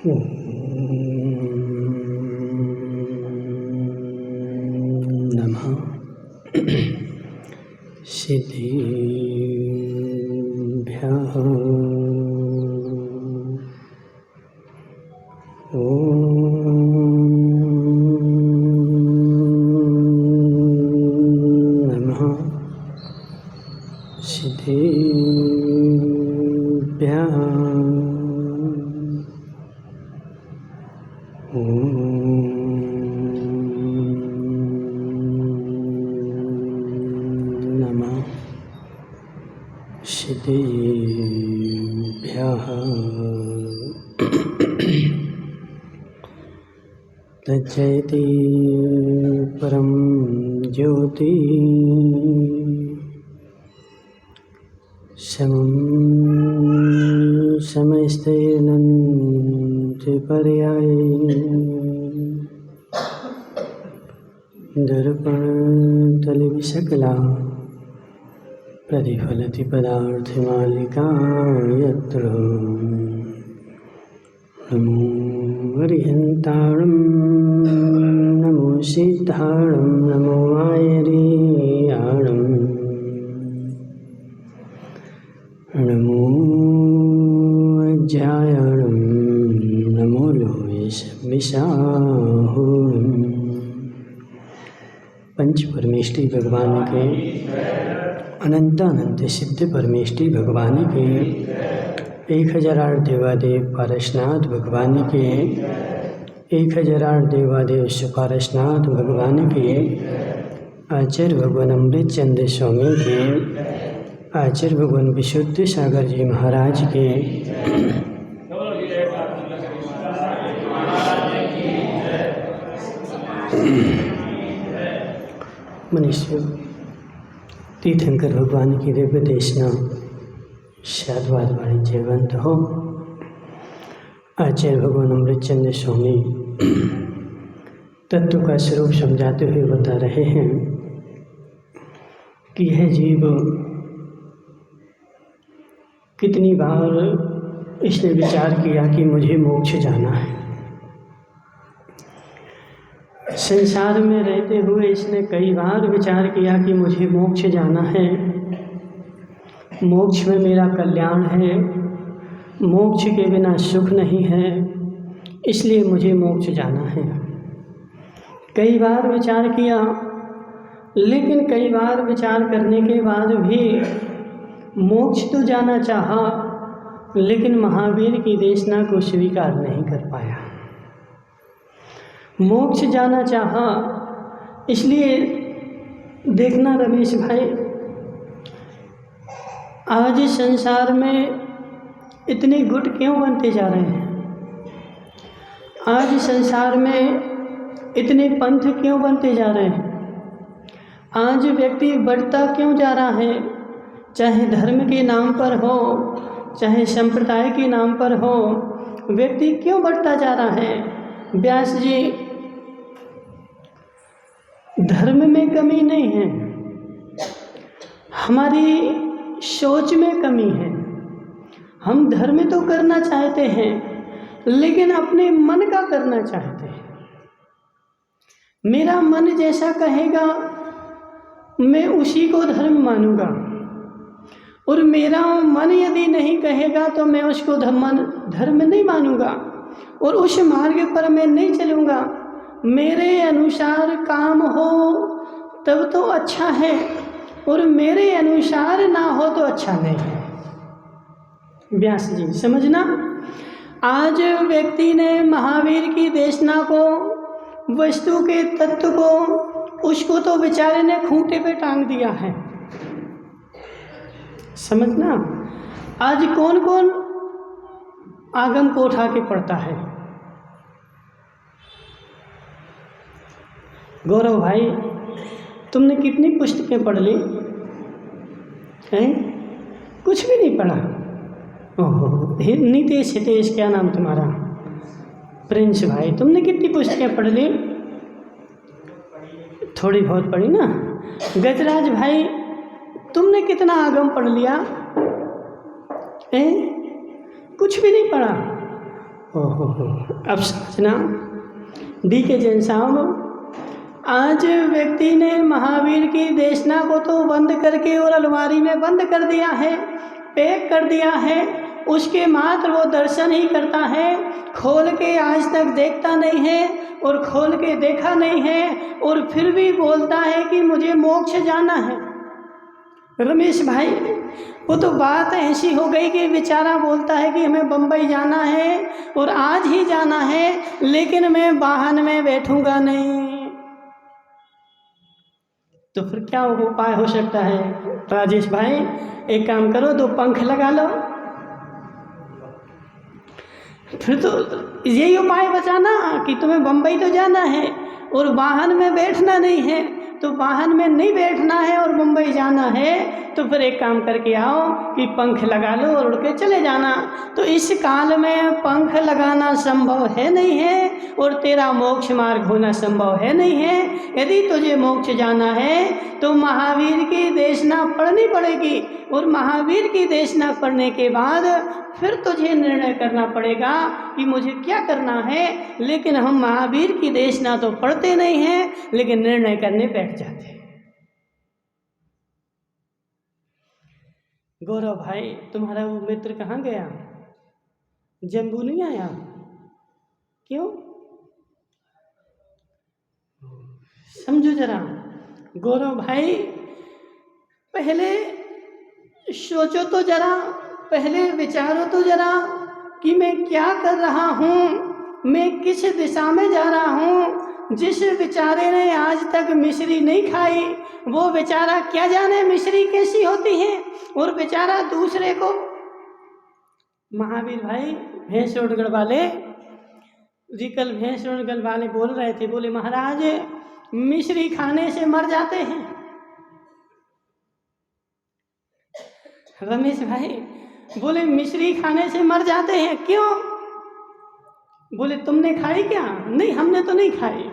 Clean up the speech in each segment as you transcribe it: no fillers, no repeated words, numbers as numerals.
नमः सिद्धिभ्यः। नमः सिद्धिभ्यः। नमः सिद्धिभ्यः। तज्जयति परं ज्योति समं समस्तैरनन्तपर्याये दर्पणतलविसकला प्रतिफलति पदार्थमालिका यत्र। नमो अरिहन्ताणं नमो सिद्धाणं नमो आयर्याणं नमो अज्जायाणं नमो लोहिषमिषाहुणम्। पंच परमेष्टि भगवान के अनंत सिद्ध परमेष्टि भगवान के 1008 देवादेव पारसनाथ भगवान के 1008 देवादेव सुपारसनाथ भगवान के आचार्य भगवान अमृतचंद्र स्वामी के आचार्य भगवान विशुद्ध सागर जी महाराज के मनुष्य तीर्थंकर भगवान की दिव्य देशना शादवाद वाणी जयवंत हो। आचार्य भगवान अमृतचंद्र स्वामी तत्व का स्वरूप समझाते हुए बता रहे हैं कि यह जीव कितनी बार इसने विचार किया कि मुझे मोक्ष जाना है। संसार में रहते हुए इसने कई बार विचार किया कि मुझे मोक्ष जाना है, मोक्ष में मेरा कल्याण है, मोक्ष के बिना सुख नहीं है, इसलिए मुझे मोक्ष जाना है। कई बार विचार किया, लेकिन कई बार विचार करने के बाद भी मोक्ष तो जाना चाहा, लेकिन महावीर की देशना को स्वीकार नहीं कर पाया। मोक्ष जाना चाहा, इसलिए देखना रमेश भाई, आज संसार में इतने गुट क्यों बनते जा रहे हैं? आज संसार में इतने पंथ क्यों बनते जा रहे हैं? आज व्यक्ति बढ़ता क्यों जा रहा है? चाहे धर्म के नाम पर हो, चाहे संप्रदाय के नाम पर हो, व्यक्ति क्यों बढ़ता जा रहा है? व्यास जी, धर्म में कमी नहीं है, हमारी सोच में कमी है। हम धर्म तो करना चाहते हैं, लेकिन अपने मन का करना चाहते हैं। मेरा मन जैसा कहेगा मैं उसी को धर्म मानूंगा, और मेरा मन यदि नहीं कहेगा तो मैं उसको धर्म नहीं मानूंगा, और उस मार्ग पर मैं नहीं चलूँगा। मेरे अनुसार काम हो तब तो अच्छा है, और मेरे अनुसार ना हो तो अच्छा नहीं है। व्यास जी समझना, आज व्यक्ति ने महावीर की देशना को, वस्तु के तत्व को, उसको तो बेचारे ने खूंटे पे टांग दिया है। समझना, आज कौन कौन आगम को उठा के पढ़ता है? गौरव भाई, तुमने कितनी पुस्तकें पढ़ ली हैं? कुछ भी नहीं पढ़ा। ओहो, नीतेश हितेश, क्या नाम तुम्हारा? प्रिंस भाई, तुमने कितनी पुस्तकें पढ़ ली? थोड़ी बहुत पढ़ी ना। गजराज भाई, तुमने कितना आगम पढ़ लिया? कुछ भी नहीं पढ़ा। हो, अब समझना DK जैन साहब, आज व्यक्ति ने महावीर की देशना को तो बंद करके और अलमारी में बंद कर दिया है, पैक कर दिया है, उसके मात्र वो दर्शन ही करता है, खोल के आज तक देखता नहीं है और खोल के देखा नहीं है, और फिर भी बोलता है कि मुझे मोक्ष जाना है। रमेश भाई, वो तो बात ऐसी हो गई कि बेचारा बोलता है कि हमें बम्बई जाना है और आज ही जाना है, लेकिन मैं वाहन में बैठूंगा नहीं। तो फिर क्या उपाय हो सकता है राजेश भाई? एक काम करो, 2 पंख लगा लो, फिर तो यही उपाय बचा ना कि तुम्हें बम्बई तो जाना है और वाहन में बैठना नहीं है। तो वाहन में नहीं बैठना है और मुंबई जाना है, तो फिर एक काम करके आओ कि पंख लगा लो और उड़ के चले जाना। तो इस काल में पंख लगाना संभव है नहीं है और तेरा मोक्ष मार्ग होना संभव है नहीं है। यदि तुझे मोक्ष जाना है तो महावीर की देशना पढ़नी पड़ेगी, और महावीर की देशना पढ़ने के बाद फिर तुझे निर्णय करना पड़ेगा कि मुझे क्या करना है। लेकिन हम महावीर की देशना तो पढ़ते नहीं हैं, लेकिन निर्णय करने बैठ जाते हैं। गौरव भाई, तुम्हारा वो मित्र कहाँ गया? जम्बू नहीं आया? क्यों? समझो जरा गौरव भाई, पहले सोचो तो जरा, पहले विचारो तो जरा कि मैं क्या कर रहा हूँ, मैं किस दिशा में जा रहा हूँ। जिस बेचारे ने आज तक मिश्री नहीं खाई, वो बेचारा क्या जाने मिश्री कैसी होती है, और बेचारा दूसरे को। महावीर भाई भैंसोड़गढ़ वाले, रिकल भैंसोड़गढ़ वाले बोल रहे थे, बोले महाराज मिश्री खाने से मर जाते हैं। रमेश भाई बोले मिश्री खाने से मर जाते हैं, क्यों? बोले तुमने खाई क्या? नहीं, हमने तो नहीं खाई,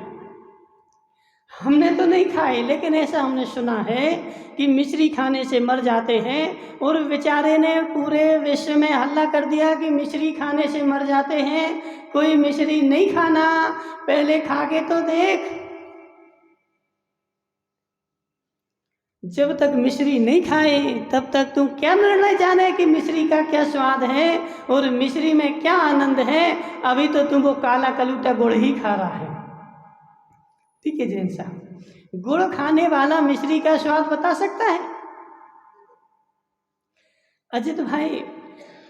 हमने तो नहीं खाई, लेकिन ऐसा हमने सुना है कि मिश्री खाने से मर जाते हैं। और बेचारे ने पूरे विश्व में हल्ला कर दिया कि मिश्री खाने से मर जाते हैं, कोई मिश्री नहीं खाना, पहले खा के तो देख। जब तक मिश्री नहीं खाए तब तक तू क्या निर्णय जाने कि मिश्री का क्या स्वाद है और मिश्री में क्या आनंद है। अभी तो तुम वो काला कलूटा गुड़ ही खा रहा है। ठीक है जैन साहब, गुड़ खाने वाला मिश्री का स्वाद बता सकता है? अजित भाई,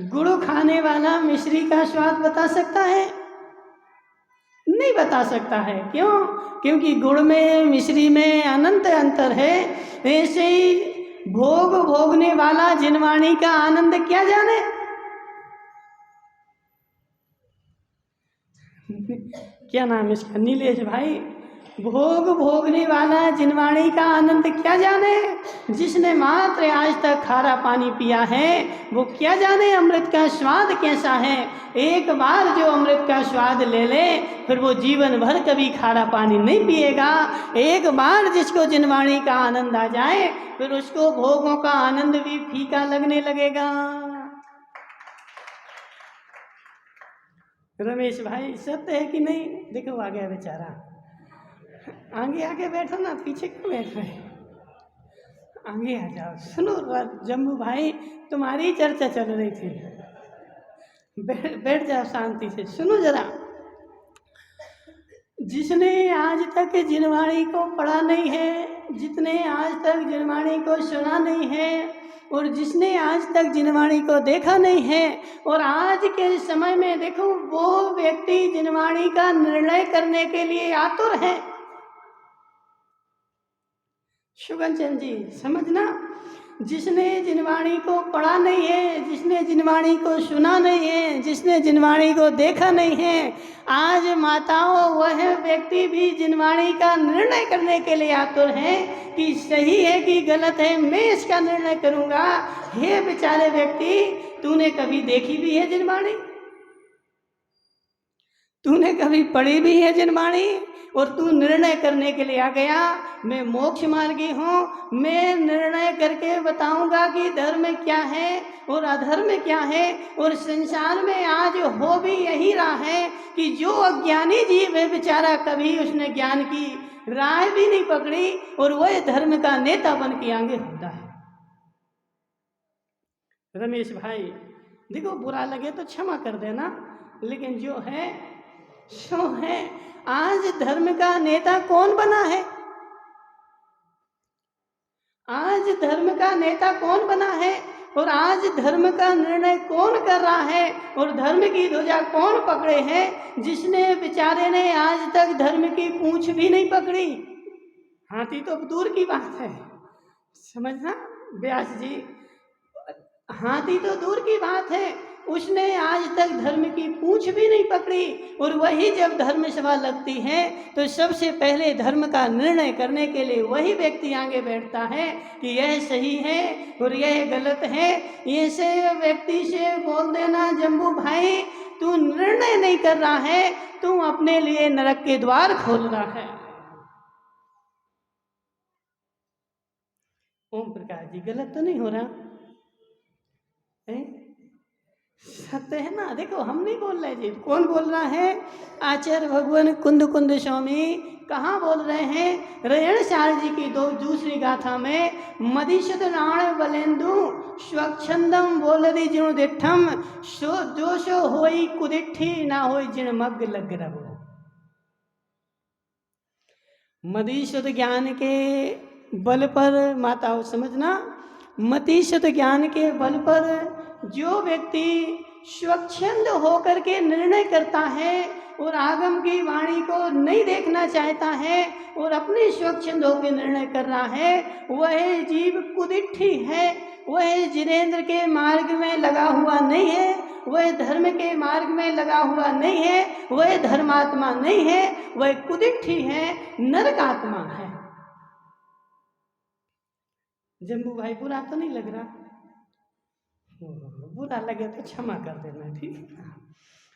गुड़ खाने वाला मिश्री का स्वाद बता सकता है? नहीं बता सकता है। क्यों? क्योंकि गुड़ में मिश्री में अनंत अंतर है। ऐसे ही भोग भोगने वाला जिनवाणी का आनंद क्या जाने। क्या नाम इसका? नीलेश भाई। भोग भोगने वाला जिनवाणी का आनंद क्या जाने। जिसने मात्र आज तक खारा पानी पिया है वो क्या जाने अमृत का स्वाद कैसा है। एक बार जो अमृत का स्वाद ले ले फिर वो जीवन भर कभी खारा पानी नहीं पिएगा। एक बार जिसको जिनवाणी का आनंद आ जाए फिर उसको भोगों का आनंद भी फीका लगने लगेगा। रमेश भाई, सत्य है कि नहीं? देखो आ गया बेचारा। आगे आगे बैठो ना, पीछे क्यों बैठ रहे? आगे आ जाओ। सुनो जम्बू भाई, तुम्हारी चर्चा चल रही थी, बैठ जाओ शांति से। सुनो जरा, जिसने आज तक जिनवाणी को पढ़ा नहीं है, जितने आज तक जिनवाणी को सुना नहीं है और जिसने आज तक जिनवाणी को देखा नहीं है और आज के समय में देखो वो व्यक्ति जिनवाणी का निर्णय करने के लिए आतुर है। शुगन चंद जी समझना, जिसने जिनवाणी को पढ़ा नहीं है, जिसने जिनवाणी को सुना नहीं है, जिसने जिनवाणी को देखा नहीं है, आज माताओं वह व्यक्ति भी जिनवाणी का निर्णय करने के लिए आतुर है कि सही है कि गलत है, मैं इसका निर्णय करूंगा। हे बेचारे व्यक्ति, तूने कभी देखी भी है जिनवाणी? तूने कभी पढ़ी भी है जिनवाणी? और तू निर्णय करने के लिए आ गया मैं मोक्ष मार्गी हूँ, मैं निर्णय करके बताऊंगा कि धर्म क्या है और अधर्म क्या है। और संसार में आज हो भी यही रहा है कि जो अज्ञानी जीव है बेचारा, कभी उसने ज्ञान की राह भी नहीं पकड़ी और वह धर्म का नेता बन के आगे होता है। रमेश भाई देखो, बुरा लगे तो क्षमा कर देना, लेकिन जो है सो है। आज धर्म का नेता कौन बना है? आज धर्म का नेता कौन बना है और आज धर्म का निर्णय कौन कर रहा है और धर्म की ध्वजा कौन पकड़े हैं? जिसने बेचारे ने आज तक धर्म की पूंछ भी नहीं पकड़ी। हाथी तो दूर की बात है, समझना व्यास जी, हाथी तो दूर की बात है, उसने आज तक धर्म की पूंछ भी नहीं पकड़ी। और वही जब धर्म सभा लगती है तो सबसे पहले धर्म का निर्णय करने के लिए वही व्यक्ति आगे बैठता है कि यह सही है और यह गलत है। ऐसे व्यक्ति से बोल देना, जम्बू भाई तू निर्णय नहीं कर रहा है, तू अपने लिए नरक के द्वार खोल रहा है। ओम प्रकाश जी गलत तो नहीं हो रहा है? सत्य है ना। देखो हम नहीं बोल रहे जी, कौन बोल रहा है? आचार्य भगवान कुंद कुंद स्वामी कहाँ बोल रहे हैं? रयणसार जी की दूसरी गाथा में, मदिशत राण बलेंदु स्वच्छंदम बोलरी जिणु दिठम सो दोषो होई कुदिठी ना होई जिण मग लग रहो। मदिशत ज्ञान के बल पर, माताओं समझना, मतिशत ज्ञान के बल पर जो व्यक्ति स्वच्छंद होकर के निर्णय करता है और आगम की वाणी को नहीं देखना चाहता है और अपने स्वच्छंद होकर निर्णय कर रहा है, वह जीव कुदिठी है, वह जिनेंद्र के मार्ग में लगा हुआ नहीं है, वह धर्म के मार्ग में लगा हुआ नहीं है, वह धर्मात्मा नहीं है, वह कुदिठी है, नरक आत्मा है। जम्बू भाई बुरा तो नहीं लग रहा? बुरा लगे तो क्षमा कर देना, ठीक है ना।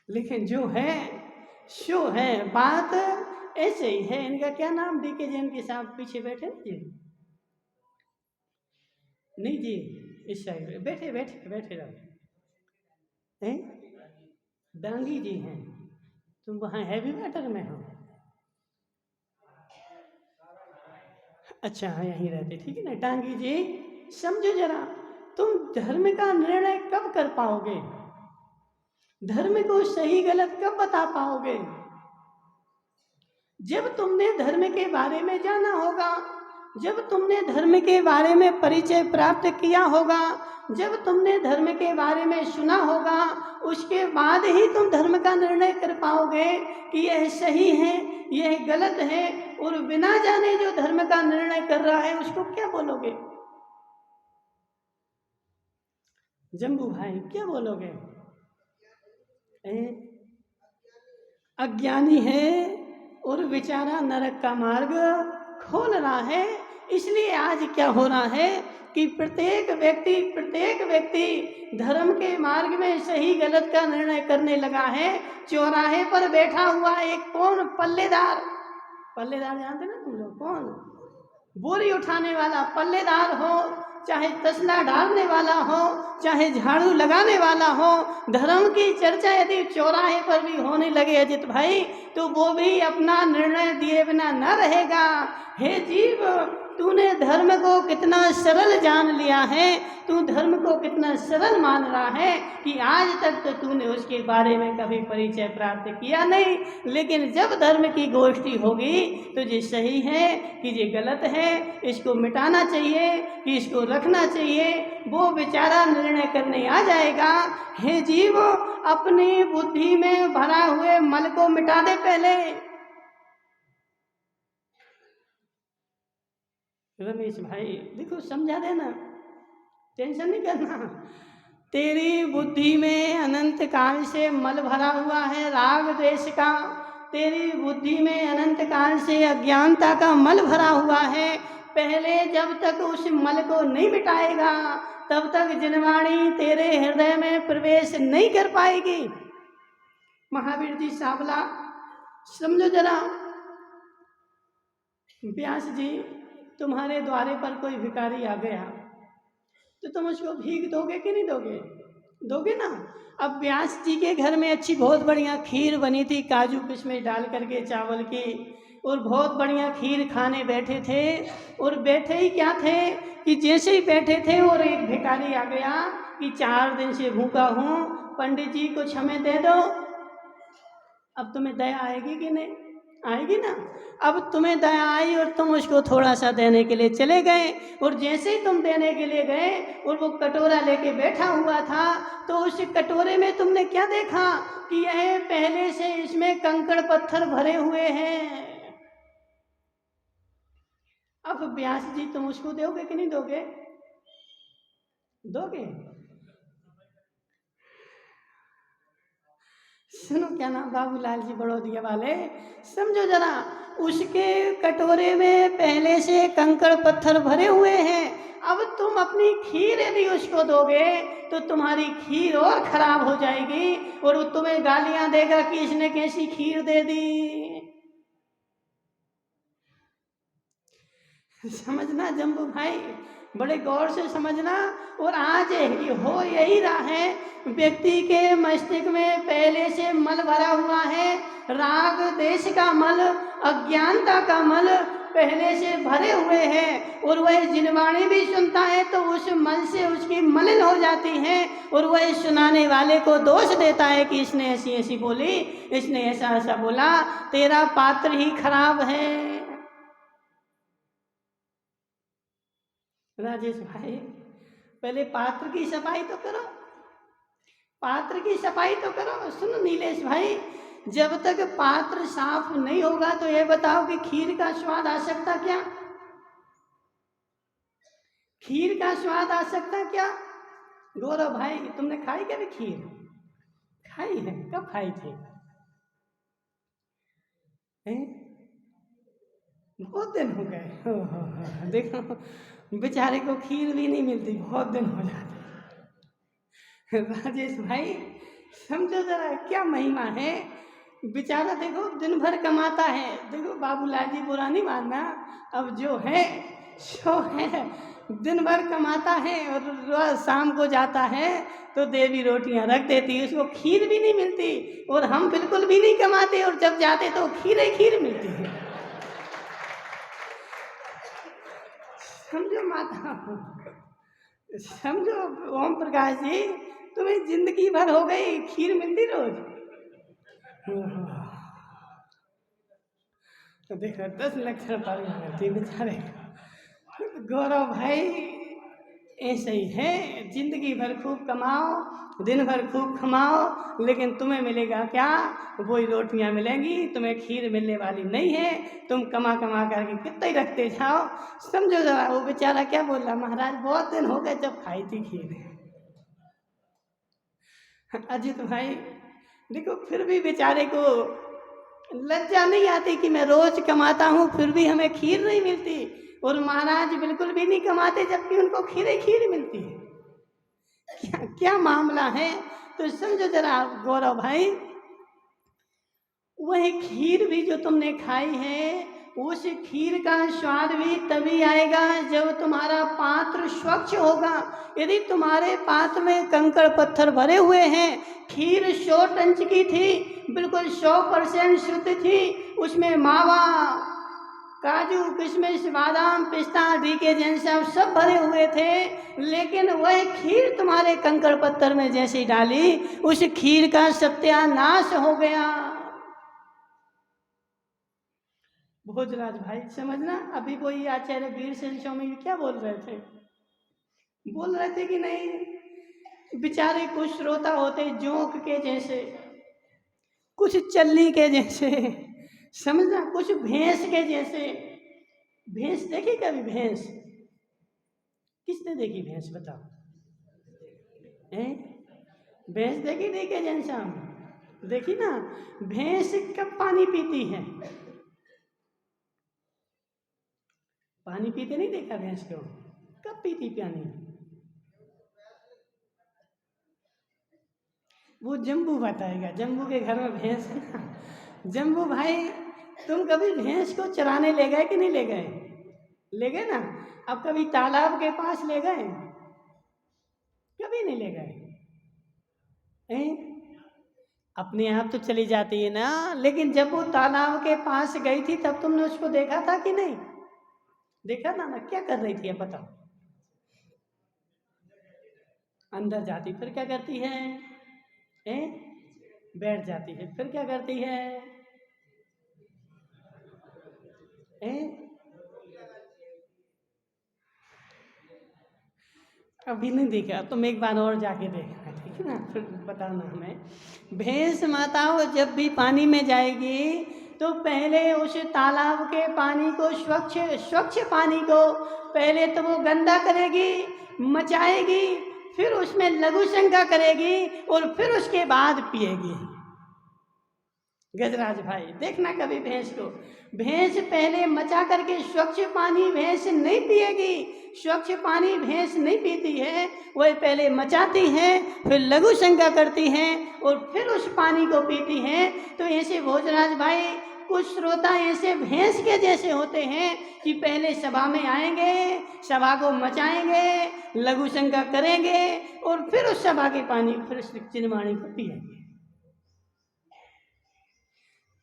लेकिन जो है सो है, बात ऐसे ही है। इनका क्या नाम? डीके जैन के साथ पीछे बैठे जी, नहीं जी, इस साइड बैठे बैठे बैठे रहो हैं, डांगी जी हैं। तुम वहाँ हैवी मैटर में हो? अच्छा हाँ यहीं रहते, ठीक है ना। डांगी जी समझो जरा, तुम धर्म का निर्णय कब कर पाओगे? धर्म को सही गलत कब बता पाओगे? जब तुमने धर्म के बारे में जाना होगा, जब तुमने धर्म के बारे में परिचय प्राप्त किया होगा, जब तुमने धर्म के बारे में सुना होगा, उसके बाद ही तुम धर्म का निर्णय कर पाओगे कि यह सही है यह गलत है। और बिना जाने जो धर्म का निर्णय कर रहा है उसको क्या बोलोगे? जम्बू भाई क्या बोलोगे? अज्ञानी है और बेचारा नरक का मार्ग खोल रहा है। इसलिए आज क्या हो रहा है कि प्रत्येक व्यक्ति धर्म के मार्ग में सही गलत का निर्णय करने लगा है। चौराहे पर बैठा हुआ एक कौन? पल्लेदार जानते ना तुम लोग? कौन? बोरी उठाने वाला पल्लेदार हो, चाहे तसला डालने वाला हो, चाहे झाड़ू लगाने वाला हो, धर्म की चर्चा यदि चौराहे पर भी होने लगे अजित भाई, तो वो भी अपना निर्णय दिए बिना न रहेगा। हे जीव, तूने धर्म को कितना सरल जान लिया है, तू धर्म को कितना सरल मान रहा है कि आज तक तो तूने उसके बारे में कभी परिचय प्राप्त किया नहीं। लेकिन जब धर्म की गोष्ठी होगी तो ये सही है कि ये गलत है, इसको मिटाना चाहिए कि इसको रखना चाहिए, वो बेचारा निर्णय करने आ जाएगा। हे जीव, अपनी बुद्धि में भरा हुए मल को मिटा दे पहले। रमेश भाई देखो समझा देना, टेंशन नहीं करना। तेरी बुद्धि में अनंत काल से मल भरा हुआ है राग द्वेष का, तेरी बुद्धि में अनंत काल से अज्ञानता का मल भरा हुआ है। पहले जब तक उस मल को नहीं मिटाएगा तब तक जिनवाणी तेरे हृदय में प्रवेश नहीं कर पाएगी। महावीर जी सावला समझो जरा, व्यास जी, तुम्हारे द्वारे पर कोई भिखारी आ गया तो तुम उसको भीख दोगे कि नहीं दोगे? दोगे ना। अब व्यास जी के घर में अच्छी बहुत बढ़िया खीर बनी थी, काजू किशमिश डाल करके चावल की, और बहुत बढ़िया खीर खाने बैठे थे। और बैठे ही क्या थे कि जैसे ही बैठे थे और एक भिखारी आ गया कि 4 दिन से भूखा हूँ, पंडित जी कुछ हमें दे दो। अब तुम्हें दया आएगी कि नहीं? आएगी ना। अब तुम्हें दया आई और तुम उसको थोड़ा सा देने के लिए चले गए, और जैसे ही तुम देने के लिए गए और वो कटोरा लेके बैठा हुआ था, तो उस कटोरे में तुमने क्या देखा कि यह पहले से इसमें कंकड़ पत्थर भरे हुए हैं। अब व्यास जी, तुम उसको दोगे कि नहीं दोगे? दोगे? सुनो क्या नाम, बाबूलाल जी बड़ौदिया वाले, समझो जरा, उसके कटोरे में पहले से कंकड़ पत्थर भरे हुए हैं। अब तुम अपनी खीर यदि उसको दोगे तो तुम्हारी खीर और खराब हो जाएगी और वो तुम्हें गालियां देगा कि इसने कैसी खीर दे दी। समझना जम्बू भाई, बड़े गौर से समझना। और आज हो यही रहा है, व्यक्ति के मस्तिष्क में पहले से मल भरा हुआ है, राग देश का मल, अज्ञानता का मल पहले से भरे हुए हैं, और वह जिनवाणी भी सुनता है तो उस मल से उसकी मलिन हो जाती है, और वह सुनाने वाले को दोष देता है कि इसने ऐसी ऐसी बोली, इसने ऐसा ऐसा बोला, तेरा पात्र ही खराब है। राजेश भाई, पहले पात्र की सफाई तो करो, पात्र की सफाई तो करो। सुनो नीलेश भाई, जब तक पात्र साफ नहीं होगा तो ये बताओ कि खीर का स्वाद आ सकता क्या? खीर का स्वाद आ सकता क्या? गौरव भाई, तुमने खाई कभी खीर? खाई है? कब खाई थी? बहुत दिन हो गए। हो, देखो बेचारे को खीर भी नहीं मिलती, बहुत दिन हो जाते। राजेश भाई, समझो जरा क्या महिमा है। बेचारा देखो दिन भर कमाता है, देखो बाबूलाल जी बुरा नहीं मानना, अब जो है सो है, दिन भर कमाता है और रोज शाम को जाता है तो देवी रोटियां रख देती है, उसको खीर भी नहीं मिलती। और हम बिल्कुल भी नहीं कमाते और जब जाते तो खीर ही खीर मिलती है। समझो माता, समझो ओम प्रकाश जी, तुम्हें जिंदगी भर हो गई खीर मिलती रोज। तो देखो 10 लक्षण पालन करती बेचारे। गौरव भाई, ऐसे ही है, जिंदगी भर खूब कमाओ, दिन भर खूब कमाओ, लेकिन तुम्हें मिलेगा क्या? वही रोटियां मिलेंगी, तुम्हें खीर मिलने वाली नहीं है। तुम कमा कमा करके कितने ही रखते जाओ। समझो जरा, वो बेचारा क्या बोल रहा, महाराज बहुत दिन हो गए जब खाई थी खीर। अजित भाई देखो, फिर भी बेचारे को लज्जा नहीं आती कि मैं रोज कमाता हूँ फिर भी हमें खीर नहीं मिलती, और महाराज बिल्कुल भी नहीं कमाते जबकि उनको खीर ही खीर मिलती है। क्या क्या मामला है? तो समझो जरा गौरव भाई, वह खीर भी जो तुमने खाई है, उस खीर का स्वाद भी तभी आएगा जब तुम्हारा पात्र स्वच्छ होगा। यदि तुम्हारे पात्र में कंकड़ पत्थर भरे हुए हैं, खीर 100 टंच की थी, बिल्कुल 100% शुद्ध थी, उसमें मावा, काजू किशमिश बादाम पिस्ता डीके जैन सब भरे हुए थे, लेकिन वह खीर तुम्हारे कंकड़ पत्थर में जैसे डाली, उस खीर का सत्यानाश हो गया। भोजराज भाई समझना, अभी कोई आचार्य वीर सेन स्वामी क्या बोल रहे थे? बोल रहे थे कि नहीं, बेचारे कुछ श्रोता होते जोंक के जैसे, कुछ चल्ली के जैसे, समझना, कुछ भैंस के जैसे। भैंस देखी कभी? भैंस किसने देखी? भैंस बताओ, भैंस देखी? देखे जनश्याम, देखी ना? भैंस कब पानी पीती है? पानी पीते नहीं देखा भैंस को? कब पीती पानी? वो जम्बू बताएगा, जम्बू के घर में भैंस है ना। जम्बू भाई, तुम कभी भैंस को चराने ले गए कि नहीं ले गए? ले गए ना। अब कभी तालाब के पास ले गए? कभी नहीं ले गए। अपने आप तो चली जाती है ना, लेकिन जब वो तालाब के पास गई थी तब तुमने उसको देखा था कि नहीं? देखा था ना, क्या कर रही थी अब बताओ? अंदर जाती, फिर क्या करती है? बैठ जाती है, फिर क्या करती है? अभी नहीं देखा, तुम एक बार और जाके देखना, ठीक है ना, फिर बताना हमें। भैंस माताओं जब भी पानी में जाएगी तो पहले उस तालाब के पानी को, स्वच्छ पानी को पहले तो वो गंदा करेगी, मचाएगी, फिर उसमें लघु शंका करेगी और फिर उसके बाद पिएगी। गजराज भाई देखना कभी भैंस को, भैंस पहले मचा करके स्वच्छ पानी भैंस नहीं पिएगी, स्वच्छ पानी भैंस नहीं पीती है, वह पहले मचाती हैं, फिर लघु शंका करती हैं और फिर उस पानी को पीती हैं। तो ऐसे भोजराज भाई कुछ श्रोता ऐसे भैंस के जैसे होते हैं कि पहले सभा में आएंगे, सभा को मचाएंगे, लघु शंका करेंगे और फिर उस सभा के पानी फिर चिन्माणी को पिएंगे।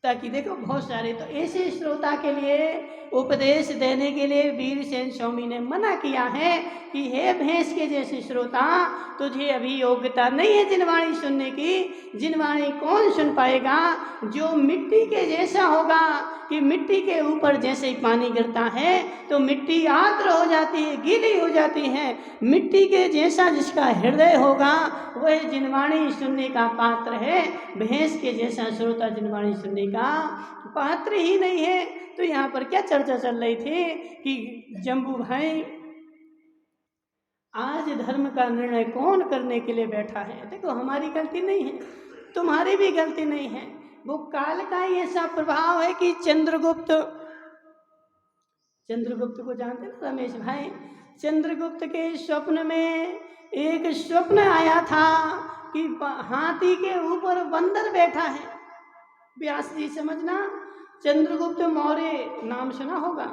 ताकि देखो बहुत सारे तो ऐसे श्रोता के लिए उपदेश देने के लिए वीरसेन स्वामी ने मना किया है कि हे भैंस के जैसे श्रोता, तुझे अभी योग्यता नहीं है जिनवाणी सुनने की। जिनवाणी कौन सुन पाएगा? जो मिट्टी के जैसा होगा, कि मिट्टी के ऊपर जैसे ही पानी गिरता है तो मिट्टी आर्द्र हो जाती है, गीली हो जाती है। मिट्टी के जैसा जिसका हृदय होगा वह जिनवाणी सुनने का पात्र है। भैंस के जैसा श्रोता जिनवाणी सुनने का पात्र ही नहीं है। तो यहाँ पर क्या चर्चा चल रही थी कि जम्बू भाई आज धर्म का निर्णय कौन करने के लिए बैठा है? देखो हमारी गलती नहीं है, तुम्हारी भी गलती नहीं है, वो काल का ही ऐसा प्रभाव है कि चंद्रगुप्त को जानते ना रमेश भाई? चंद्रगुप्त के स्वप्न में एक स्वप्न आया था कि हाथी के ऊपर बंदर बैठा है। व्यास जी समझना, चंद्रगुप्त मौर्य नाम सुना होगा।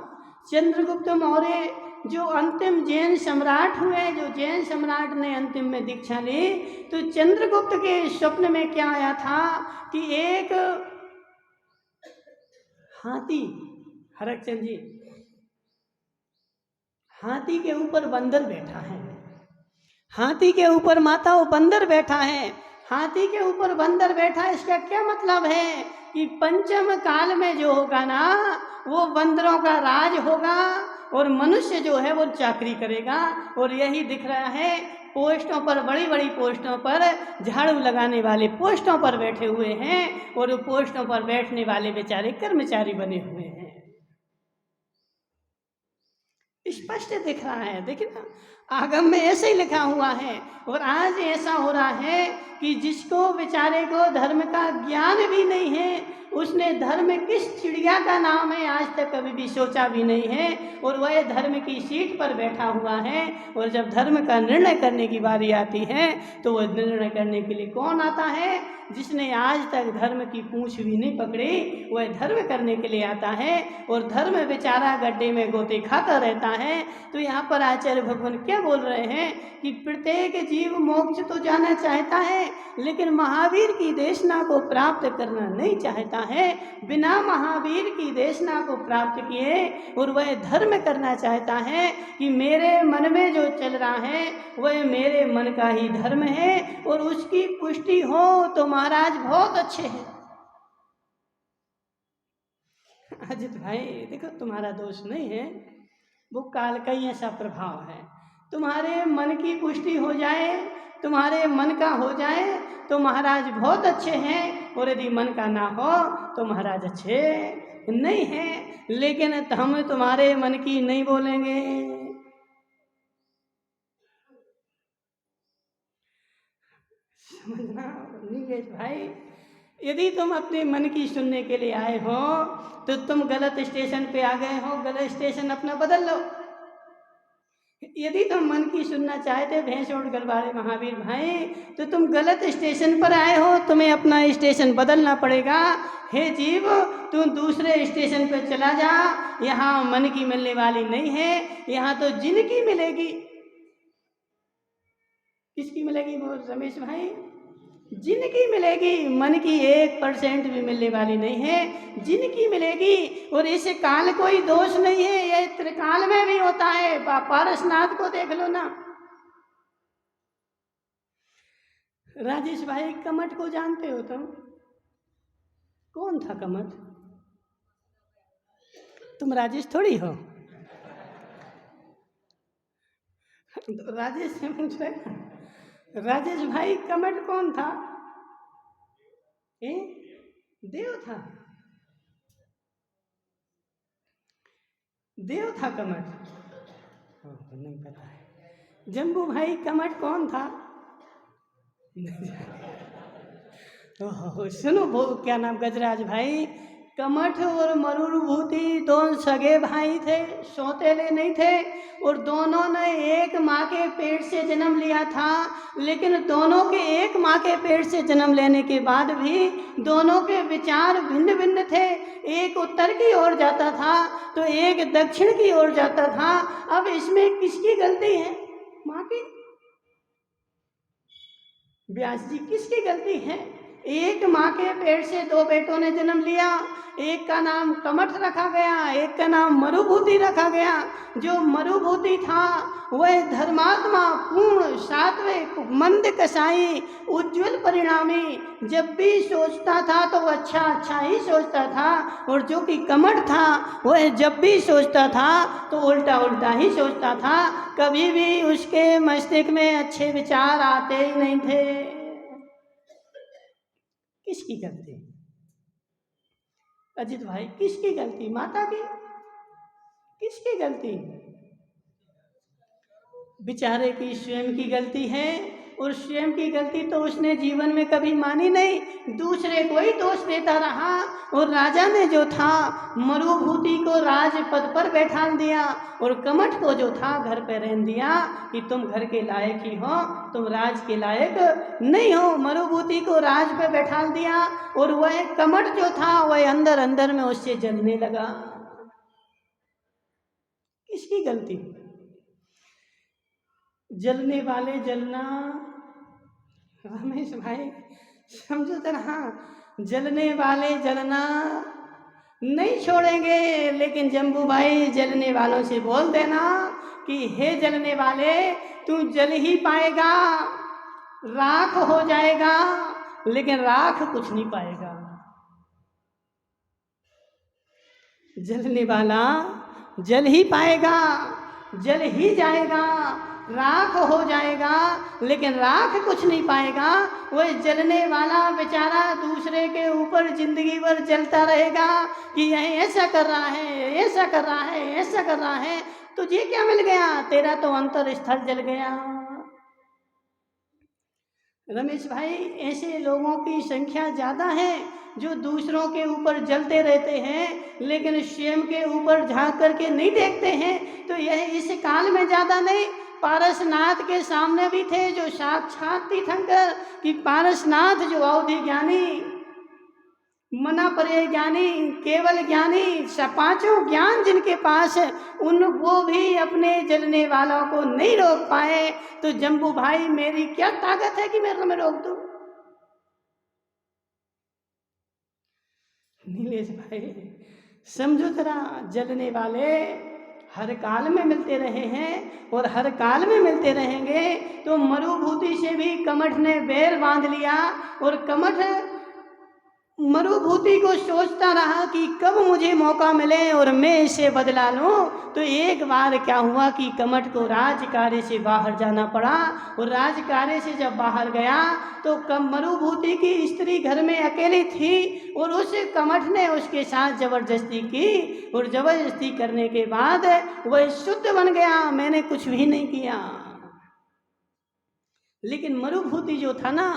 चंद्रगुप्त मौर्य जो अंतिम जैन सम्राट हुए, जो जैन सम्राट ने अंतिम में दीक्षा ली, तो चंद्रगुप्त के स्वप्न में क्या आया था कि एक हाथी, हरकचंद जी, हाथी के ऊपर बंदर बैठा है। हाथी के ऊपर माता वो बंदर बैठा है। हाथी के ऊपर बंदर बैठा है, इसका क्या मतलब है कि पंचम काल में जो होगा ना वो बंदरों का राज होगा और मनुष्य जो है वो चाकरी करेगा। और यही दिख रहा है पोस्टों पर, बड़ी बड़ी पोस्टों पर झाड़ू लगाने वाले पोस्टों पर बैठे हुए हैं और पोस्टों पर बैठने वाले बेचारे कर्मचारी बने हुए हैं। स्पष्ट दिख रहा है, देखिए ना, आगम में ऐसे ही लिखा हुआ है। और आज ऐसा हो रहा है कि जिसको बेचारे को धर्म का ज्ञान भी नहीं है, उसने धर्म किस चिड़िया का नाम है आज तक कभी भी सोचा भी नहीं है, और वह धर्म की सीट पर बैठा हुआ है। और जब धर्म का निर्णय करने की बारी आती है तो वह निर्णय करने के लिए कौन आता है? जिसने आज तक धर्म की पूंछ भी नहीं पकड़ी, वह धर्म करने के लिए आता है। और धर्म बेचारा गड्ढे में गोते खाता रहता है। तो यहाँ पर आचार्य भगवान क्या बोल रहे हैं कि प्रत्येक जीव मोक्ष तो जाना चाहता है, लेकिन महावीर की देशना को प्राप्त करना नहीं चाहता है। बिना महावीर की देशना को प्राप्त किए और वह धर्म करना चाहता है कि मेरे मन में जो चल रहा है वह मेरे मन का ही धर्म है, और उसकी पुष्टि हो तो महाराज बहुत अच्छे हैं। अजित भाई देखो, तुम्हारा दोष नहीं है, वो काल का ही ऐसा प्रभाव है। तुम्हारे मन की पुष्टि हो जाए, तुम्हारे मन का हो जाए तो महाराज बहुत अच्छे हैं, और यदि मन का ना हो तो महाराज अच्छे नहीं हैं। लेकिन हम तुम्हारे मन की नहीं बोलेंगे। समझना नीलेश भाई, यदि तुम अपने मन की सुनने के लिए आए हो तो तुम गलत स्टेशन पे आ गए हो। गलत स्टेशन अपना बदल लो। यदि तुम मन की सुनना चाहते भैंसोड़ गलवाड़े महावीर भाई, तो तुम गलत स्टेशन पर आए हो, तुम्हें अपना स्टेशन बदलना पड़ेगा। हे जीव, तुम दूसरे स्टेशन पर चला जा, यहाँ मन की मिलने वाली नहीं है, यहाँ तो जिन की मिलेगी। किसकी मिलेगी बोल रमेश भाई? जिन की मिलेगी, मन की 1% भी मिलने वाली नहीं है, जिन की मिलेगी। और इस काल कोई दोष नहीं है, ये त्रिकाल में भी होता है। पारसनाथ को देख लो ना। राजेश भाई, कमठ को जानते हो तुम? कौन था कमठ? तुम राजेश थोड़ी हो। राजेश से पूछ रहे, राजेश भाई कमठ कौन था? देव था। देव था कमठ? नहीं पता है। जम्बू भाई कमठ कौन था? सुनो वो क्या नाम, गजराज भाई, कमठ और मरुभूति दोनों सगे भाई थे, सौतेले नहीं थे, और दोनों ने एक माँ के पेट से जन्म लिया था। लेकिन दोनों के एक माँ के पेट से जन्म लेने के बाद भी दोनों के विचार भिन्न भिन्न थे। एक उत्तर की ओर जाता था तो एक दक्षिण की ओर जाता था। अब इसमें किसकी गलती है? माँ की? व्यास जी, किसकी गलती है? एक माँ के पेट से दो बेटों ने जन्म लिया, एक का नाम कमठ रखा गया, एक का नाम मरुभूति रखा गया। जो मरुभूति था वह धर्मात्मा, पूर्ण, सात्विक, मंद कसाई, उज्जवल परिणामी, जब भी सोचता था तो अच्छा अच्छा ही सोचता था। और जो कि कमठ था वह जब भी सोचता था तो उल्टा उल्टा ही सोचता था, कभी भी उसके मस्तिष्क में अच्छे विचार आते ही नहीं थे। किसकी गलती? अजित भाई, किसकी गलती? माता की? किसकी गलती? बेचारे की स्वयं की गलती है, और स्वयं की गलती तो उसने जीवन में कभी मानी नहीं, दूसरे को ही दोष देता रहा। और राजा ने जो था मरुभूति को राजपद पर बैठा दिया, और कमठ को जो था घर पे रहने दिया कि तुम घर के लायक ही हो, तुम राज के लायक नहीं हो। मरुभूति को राज पे बैठा दिया, और वह कमठ जो था वह अंदर अंदर में उससे जलने लगा। किसकी गलती? जलने वाले जलना, रमेश भाई समझो तरह, जलने वाले जलना नहीं छोड़ेंगे। लेकिन जम्बू भाई, जलने वालों से बोल देना कि हे जलने वाले, तू जल ही पाएगा, राख हो जाएगा, लेकिन राख कुछ नहीं पाएगा। जलने वाला जल ही पाएगा, जल ही जाएगा, राख हो जाएगा, लेकिन राख कुछ नहीं पाएगा। वह जलने वाला बेचारा दूसरे के ऊपर जिंदगी भर जलता रहेगा कि यह ऐसा कर रहा है, ऐसा कर रहा है, ऐसा कर रहा है। तुझे क्या मिल गया? तेरा तो अंतर स्थल जल गया। रमेश भाई, ऐसे लोगों की संख्या ज़्यादा है जो दूसरों के ऊपर जलते रहते हैं, लेकिन स्वयं के ऊपर झांक करके नहीं देखते हैं। तो यह इस काल में ज़्यादा नहीं, पारसनाथ के सामने भी थे जो साक्षात तीर्थंकर, कि पारसनाथ जो अवधि ज्ञानी, मना परे ज्ञानी, केवल ज्ञानी, पांचों ज्ञान जिनके पास है, उन वो भी अपने जलने वालों को नहीं रोक पाए। तो जम्बू भाई, मेरी क्या ताकत है कि मैं तुम्हें रोक दूं? नीलेश भाई समझो जरा, जलने वाले हर काल में मिलते रहे हैं और हर काल में मिलते रहेंगे। तो मरुभूति से भी कमठ ने बैर बांध लिया, और कमठ मरुभूति को सोचता रहा कि कब मुझे मौका मिले और मैं इसे बदला लूं। तो एक बार क्या हुआ कि कमठ को राजकार्य से बाहर जाना पड़ा, और राजकार्य से जब बाहर गया तो मरुभूति की स्त्री घर में अकेली थी, और उस कमठ ने उसके साथ जबरदस्ती की, और जबरदस्ती करने के बाद वह शुद्ध बन गया, मैंने कुछ भी नहीं किया। लेकिन मरुभूति जो था ना,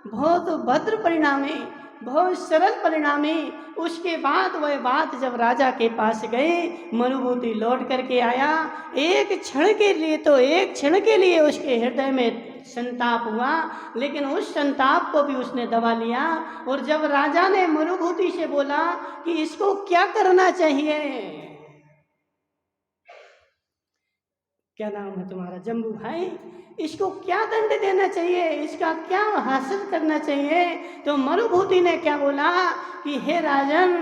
बहुत भद्र परिणामी, बहुत सरल परिणामी। उसके बाद वह बात जब राजा के पास गए, मनुभूति लौट करके आया। एक क्षण के लिए, तो एक क्षण के लिए उसके हृदय में संताप हुआ, लेकिन उस संताप को भी उसने दबा लिया। और जब राजा ने मनुभूति से बोला कि इसको क्या करना चाहिए, क्या नाम है तुम्हारा, जम्बू भाई, इसको क्या दंड देना चाहिए, इसका क्या हासिल करना चाहिए, तो मनुभूति ने क्या बोला कि हे राजन,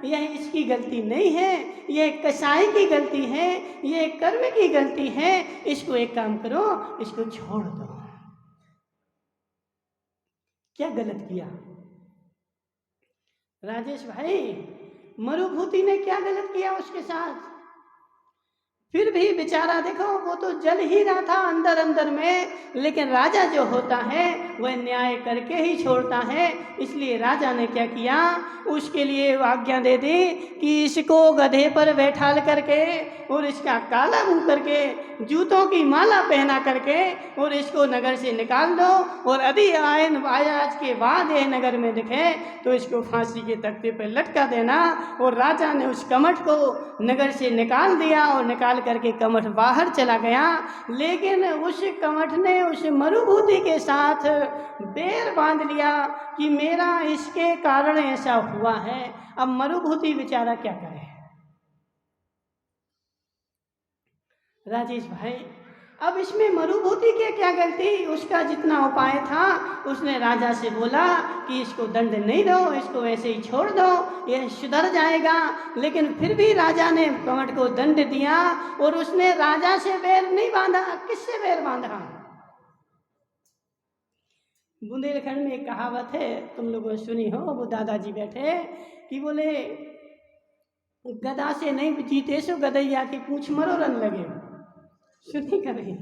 यह इसकी गलती नहीं है, यह कसाई की गलती है, यह कर्म की गलती है, इसको एक काम करो, इसको छोड़ दो। क्या गलत किया राजेश भाई? मनुभूति ने क्या गलत किया उसके साथ? फिर भी बेचारा देखो, वो तो जल ही रहा था अंदर अंदर में, लेकिन राजा जो होता है वह न्याय करके ही छोड़ता है। इसलिए राजा ने क्या किया, उसके लिए आज्ञा दे दी कि इसको गधे पर बैठाल करके और इसका काला मुंह करके, जूतों की माला पहना करके और इसको नगर से निकाल दो, और यदि आज के बाद यह नगर में दिखे तो इसको फांसी के तख्ते पर लटका देना। और राजा ने उस कमठ को नगर से निकाल दिया और निकाल करके कमठ बाहर चला गया। लेकिन उस कमठ ने उस मनुभूति के साथ बैर बांध लिया कि मेरा इसके कारण ऐसा हुआ है। अब मनुभूति बेचारा क्या करे? राजेश भाई, अब इसमें मनुभूति की क्या गलती? उसका जितना उपाय था उसने राजा से बोला कि इसको दंड नहीं दो, इसको ऐसे ही छोड़ दो, यह सुधर जाएगा। लेकिन फिर भी राजा ने कमठ को दंड दिया और उसने राजा से बैर नहीं बांधा। किससे बैर बांधा? बुंदेलखंड में एक कहावत है, तुम लोगों ने सुनी हो, वो दादाजी बैठे कि बोले गदा से नहीं जीते सो गदैया की पूंछ मरोड़न लगे। सुनी कभी?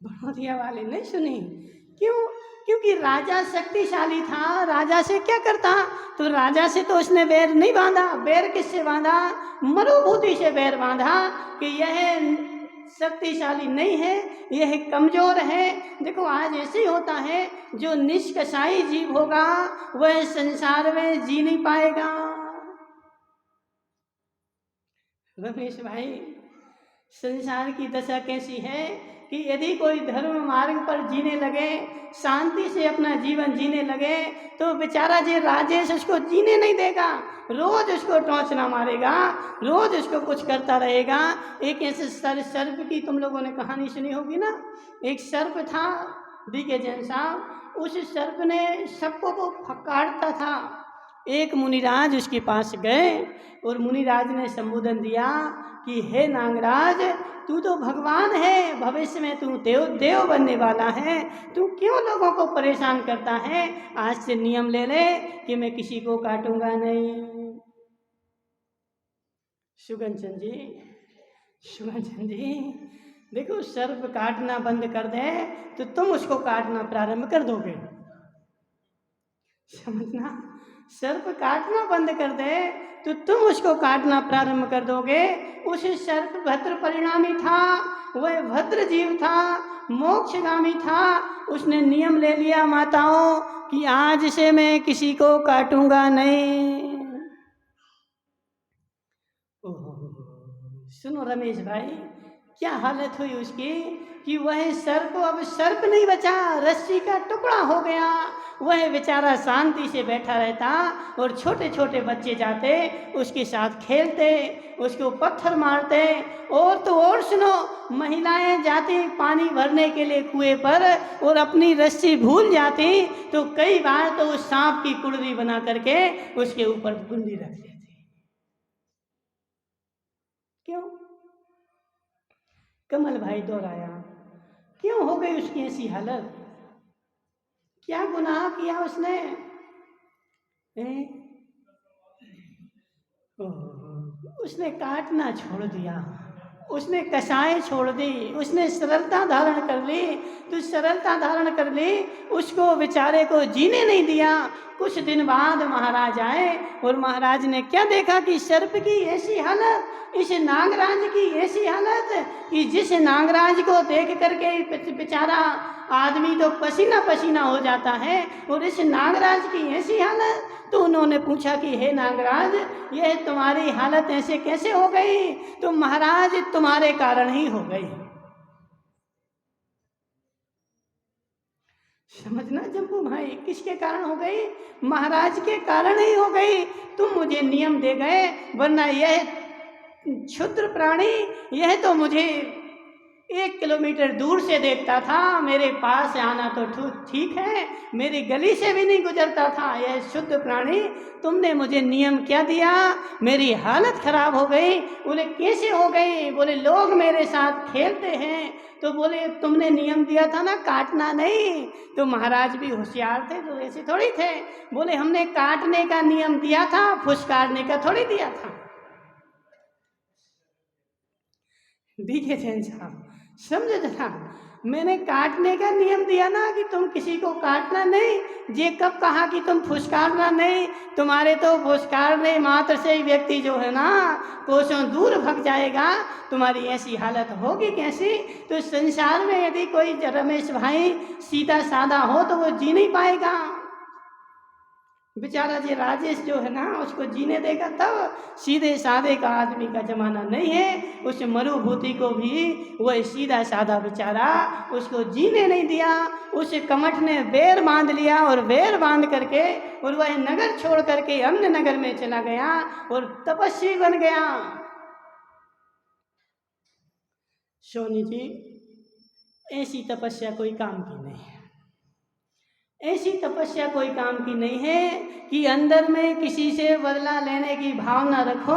बड़ौदिया वाले नहीं सुनी? क्यों? क्योंकि राजा शक्तिशाली था। राजा से क्या करता? तो राजा से तो उसने बैर नहीं बांधा। बैर किससे बांधा? मनुभूति से बैर बांधा कि यह शक्तिशाली नहीं है, यह कमजोर है। देखो आज ऐसे ही होता है, जो निष्कसाई जीव होगा वह संसार में जी नहीं पाएगा। रमेश भाई, संसार की दशा कैसी है कि यदि कोई धर्म मार्ग पर जीने लगे, शांति से अपना जीवन जीने लगे, तो बेचारा जे राजेश उसको जीने नहीं देगा। रोज उसको टोंचना मारेगा, रोज उसको कुछ करता रहेगा। एक ऐसे सर्प की तुम लोगों ने कहानी सुनी होगी ना। एक सर्प था, डीके जैन साहब, उस सर्प ने सबको वो काटता था। एक मुनिराज उसके पास गए और मुनिराज ने संबोधन दिया कि हे नागराज, तू तो भगवान है, भविष्य में तू देव बनने वाला है, तू क्यों लोगों को परेशान करता है? आज से नियम ले ले कि मैं किसी को काटूंगा नहीं। सुगंचन जी, देखो, सर्प काटना बंद कर दे तो तुम उसको काटना प्रारंभ कर दोगे, समझना। सर्प काटना बंद कर दे तो तुम उसको काटना प्रारंभ कर दोगे। उस सर्प भद्र परिणामी था, वह भद्र जीव था, मोक्षगामी था। उसने नियम ले लिया माताओं कि आज से मैं किसी को काटूंगा नहीं। सुनो रमेश भाई, क्या हालत हुई उसकी कि वह सर्प अब सर्प नहीं बचा, रस्सी का टुकड़ा हो गया। वह बेचारा शांति से बैठा रहता और छोटे छोटे बच्चे जाते उसके साथ खेलते, उसको पत्थर मारते। और तो और सुनो, महिलाएं जाती पानी भरने के लिए कुएं पर और अपनी रस्सी भूल जाती, तो कई बार तो उस सांप की कुंडली बना करके उसके ऊपर गुंडी रख देती। क्यों? कमल भाई दोहराया, क्यों हो गई उसकी ऐसी हालत? क्या गुनाह किया उसने? उसने काटना छोड़ दिया, उसने कसाई छोड़ दी, उसने सरलता धारण कर ली। तो सरलता धारण कर ली, उसको बेचारे को जीने नहीं दिया। कुछ दिन बाद महाराज आए और महाराज ने क्या देखा कि सर्प की ऐसी हालत, इस नागराज की ऐसी हालत कि जिस नागराज को देख करके बेचारा आदमी तो पसीना पसीना हो जाता है, और इस नागराज की ऐसी हालत। तो उन्होंने पूछा कि हे नागराज, यह तुम्हारी हालत ऐसे कैसे हो गई? तो महाराज तुम्हारे कारण ही हो गई। समझना जम्बू भाई, किसके कारण हो गई? महाराज के कारण ही हो गई। तुम मुझे नियम दे गए, वरना यह क्षुद्र प्राणी यह तो मुझे 1 किलोमीटर दूर से देखता था, मेरे पास आना तो ठीक है, मेरी गली से भी नहीं गुजरता था। यह शुद्ध प्राणी, तुमने मुझे नियम क्या दिया? मेरी हालत खराब हो गई। बोले कैसे हो गई? बोले लोग मेरे साथ खेलते हैं, तो बोले तुमने नियम दिया था ना काटना नहीं। तो महाराज भी होशियार थे, तो ऐसे थोड़ी थे। बोले हमने काटने का नियम दिया था, फुसकारने का थोड़ी दिया था। देखिए जैन साहब, समझे जरा, मैंने काटने का नियम दिया ना कि तुम किसी को काटना नहीं। ये कब कहा कि तुम फुसकारना नहीं? तुम्हारे तो फुसकारने मात्र से ही व्यक्ति जो है ना कोसों दूर भाग जाएगा। तुम्हारी ऐसी हालत होगी कैसी? तो संसार में यदि कोई रमेश भाई सीधा साधा हो तो वो जी नहीं पाएगा। बेचारा जी राजेश जो है ना उसको जीने देगा तब। सीधे साधे का आदमी का जमाना नहीं है। उस मरुभूति को भी वह सीधा साधा बेचारा, उसको जीने नहीं दिया। उस कमठ ने बेर बांध लिया और बेर बांध करके और वह नगर छोड़ करके अन्य नगर में चला गया और तपस्वी बन गया। सोनी जी, ऐसी तपस्या कोई काम की नहीं है। ऐसी तपस्या कोई काम की नहीं है कि अंदर में किसी से बदला लेने की भावना रखो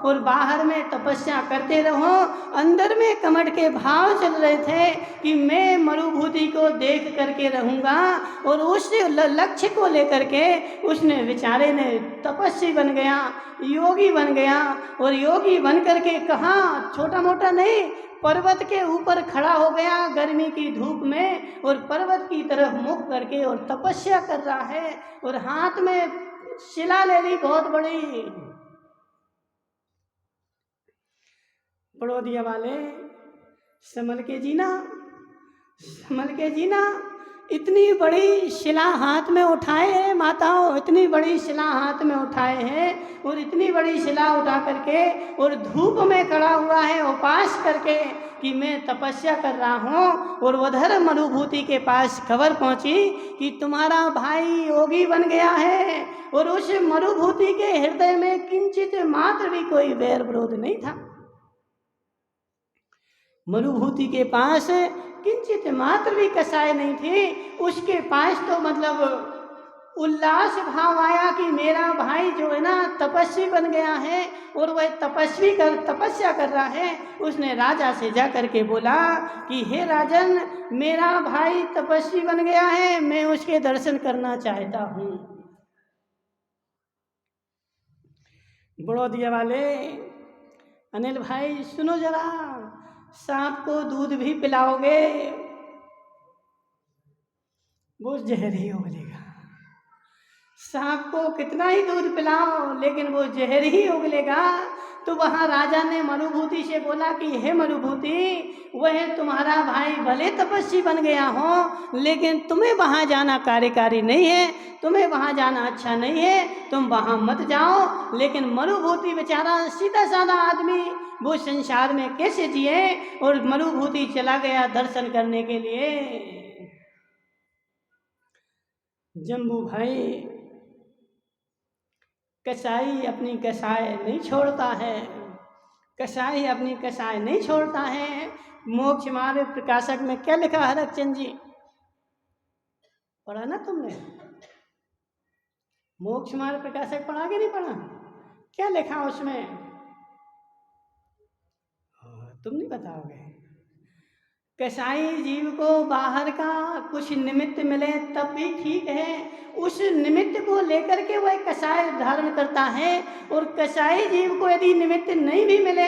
और बाहर में तपस्या करते रहो। अंदर में कमठ के भाव चल रहे थे कि मैं मरुभूति को देख करके रहूँगा, और उस लक्ष्य को लेकर के उसने बेचारे ने तपस्वी बन गया, योगी बन गया। और योगी बन करके कहाँ, छोटा मोटा नहीं, पर्वत के ऊपर खड़ा हो गया गर्मी की धूप में और पर्वत की तरफ मुख करके और तपस्या कर रहा है। और हाथ में शिला ले ली बहुत बड़ी। बड़ौदिया वाले संभल के जीना, संभल के जीना। इतनी बड़ी शिला हाथ में उठाए हैं माताओं, इतनी बड़ी शिला हाथ में उठाए हैं और इतनी बड़ी शिला उठा करके और धूप में खड़ा हुआ है उपास करके कि मैं तपस्या कर रहा हूँ। और उधर मरुभूति के पास खबर पहुँची कि तुम्हारा भाई योगी बन गया है। और उस मरुभूति के हृदय में किंचित मात्र भी कोई वैर विरोध नहीं था। मरुभूति के पास किंचित मात्र भी कसाय नहीं थी। उसके पास तो मतलब उल्लास भाव आया कि मेरा भाई जो है ना तपस्वी बन गया है और वह तपस्या कर रहा है। उसने राजा से जा करके बोला कि हे राजन, मेरा भाई तपस्वी बन गया है, मैं उसके दर्शन करना चाहता हूँ। बड़ौदिया वाले अनिल भाई सुनो जरा, सांप को दूध भी पिलाओगे वो जहर ही उगलेगा। सांप को कितना ही दूध पिलाओ लेकिन वो जहर ही उगलेगा। तो वहाँ राजा ने मरुभूति से बोला कि हे मरुभूति, वह तुम्हारा भाई भले तपस्वी बन गया हो लेकिन तुम्हें वहाँ जाना कार्यकारी नहीं है, तुम्हें वहाँ जाना अच्छा नहीं है, तुम वहाँ मत जाओ। लेकिन मरुभूति बेचारा सीधा साधा आदमी, वो संसार में कैसे जिए? और मरुभूति चला गया दर्शन करने के लिए। जम्बू भाई, कसाई अपनी कसाय नहीं छोड़ता है, कसाई अपनी कसाय नहीं छोड़ता है। मोक्ष मार्ग प्रकाशक में क्या लिखा हरकचंद जी, पढ़ा ना तुमने? मोक्ष मार्ग प्रकाशक पढ़ा कि नहीं पढ़ा? क्या लिखा उसमें? तुम नहीं बताओगे। कसाई जीव को बाहर का कुछ निमित्त मिले तब भी ठीक है, उस निमित्त को लेकर के वह कसाय धारण करता है। और कसाई जीव को यदि निमित्त नहीं भी मिले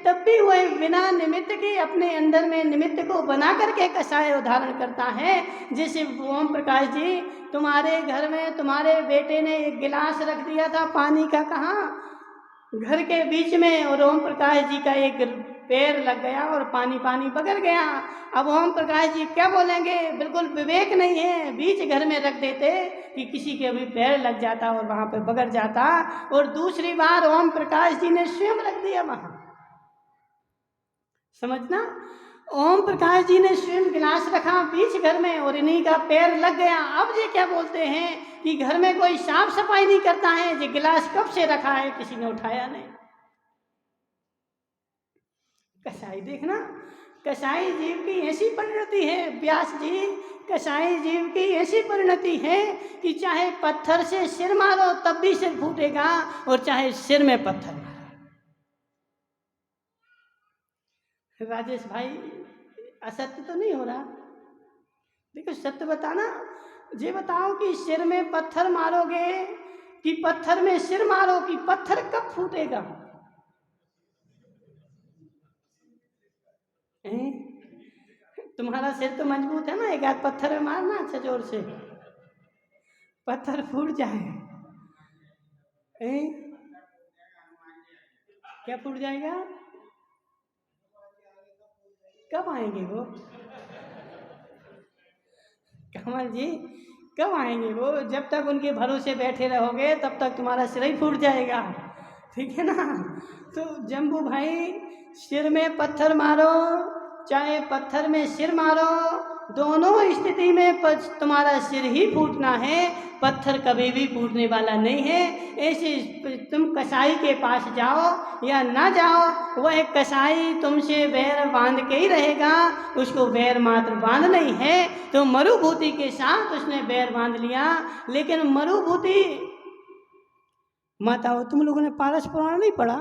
तब भी वह बिना निमित्त के अपने अंदर में निमित्त को बना करके कसाय धारण करता है। जैसे ओम प्रकाश जी, तुम्हारे घर में तुम्हारे बेटे ने एक गिलास रख दिया था पानी का, कहाँ? घर के बीच में, और ओम प्रकाश जी का एक पैर लग गया और पानी पानी बगर गया। अब ओम प्रकाश जी क्या बोलेंगे, बिल्कुल विवेक नहीं है, बीच घर में रख देते कि किसी के भी पैर लग जाता और वहाँ पे बगर जाता। और दूसरी बार ओम प्रकाश जी ने स्वयं रख दिया वहाँ, समझना, ओम प्रकाश जी ने स्वयं गिलास रखा बीच घर में और इन्हीं का पैर लग गया। अब ये क्या बोलते हैं कि घर में कोई साफ सफाई नहीं करता है, ये गिलास कब से रखा है, किसी ने उठाया नहीं। कसाई देखना, कसाई जीव की ऐसी परिणति है व्यास जी, कसाई जीव की ऐसी परिणति है कि चाहे पत्थर से सिर मारो तब भी सिर फूटेगा, और चाहे सिर में पत्थर मारो। राजेश भाई असत्य तो नहीं हो रहा, देखो सत्य बताना। ये बताओ कि सिर में पत्थर मारोगे कि पत्थर में सिर मारो, कि पत्थर कब फूटेगा? तुम्हारा सिर तो मजबूत है ना, एक आध पत्थर में मारना अच्छा जोर से, पत्थर फूट जाए। क्या फूट जाएगा? कब आएंगे वो कमल जी, कब आएंगे वो? जब तक उनके भरोसे बैठे रहोगे तब तक तुम्हारा सिर ही फूट जाएगा, ठीक है ना। तो जम्बू भाई, सिर में पत्थर मारो चाहे पत्थर में सिर मारो, दोनों स्थिति में तुम्हारा सिर ही फूटना है, पत्थर कभी भी फूटने वाला नहीं है। ऐसे तुम कसाई के पास जाओ या ना जाओ, वह कसाई तुमसे बैर बांध के ही रहेगा, उसको बैर मात्र बांध नहीं है। तो मरुभूति के साथ उसने बैर बांध लिया, लेकिन मरुभूति, माताओं तुम लोगों ने पारस पुराण नहीं पढ़ा?